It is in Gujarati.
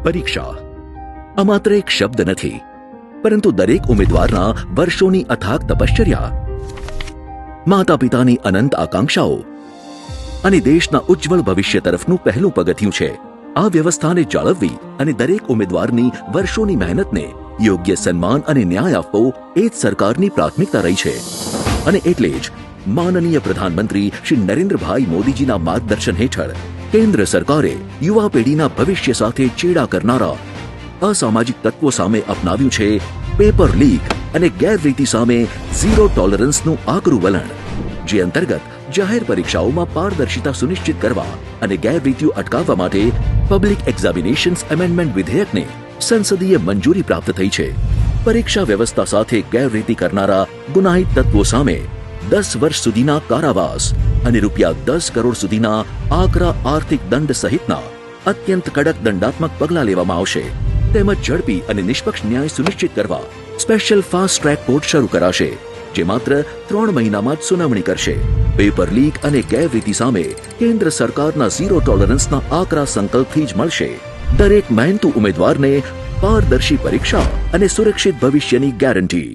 પરીક્ષા આ માત્ર એક શબ્દ નથી, પરંતુ દરેક ઉમેદવારના વર્ષોની અથાગ તપશ્ચર્યા, માતા પિતાની અનંત આકાંક્ષાઓ અને દેશના ઉજ્જવળ ભવિષ્ય તરફનું પહેલું પગથિયું છે. આ વ્યવસ્થાને જાળવવી અને દરેક ઉમેદવારની વર્ષોની મહેનતને યોગ્ય સન્માન અને ન્યાય આપવો એ જ સરકારની પ્રાથમિકતા રહી છે. અને એટલે જ માનનીય પ્રધાનમંત્રી શ્રી નરેન્દ્રભાઈ મોદીજીના માર્ગદર્શન હેઠળ કેન્દ્ર સરકારે યુવા પેઢીના ભવિષ્ય સાથે ચેડા કરનારા અસામાજિક તત્વો સામે અપનાવ્યું છે પેપર લીક અને ગેરરીતિ સામે ઝીરો ટોલરન્સનું આકરું વલણ, જે અંતર્ગત જાહેર પરીક્ષાઓમાં પારદર્શિતા સુનિશ્ચિત કરવા અને ગેરરીતિઓ અટકાવવા માટે પબ્લિક એક્ઝામિનેશન્સ એમેન્ડમેન્ટ વિધેયકને સંસદીય મંજૂરી પ્રાપ્ત થઈ છે. પરીક્ષા વ્યવસ્થા સાથે ગેરરીતિ કરનારા ગુનાહિત તત્વો સામે 10 વર્ષ સુધીના કારાવાસ અને ₹10 કરોડ સુધીના આકરા આર્થિક દંડ સહિતના અત્યંત કડક દંડાત્મક પગલાં લેવામાં આવશે. તેમજ ઝડપી અને નિષ્પક્ષ ન્યાય સુનિશ્ચિત કરવા સ્પેશિયલ ફાસ્ટ ટ્રેક કોર્ટ શરૂ કરાશે, જે માત્ર 3 મહિનામાં જ સુનાવણી કરશે. પેપર લીક અને ગેરરીતિ સામે કેન્દ્ર સરકારના ઝીરો ટોલરન્સના આકરા સંકલ્પથી જ મળશે દરેક મહેનતુ ઉમેદવારને પારદર્શી પરીક્ષા અને સુરક્ષિત ભવિષ્યની ગેરંટી.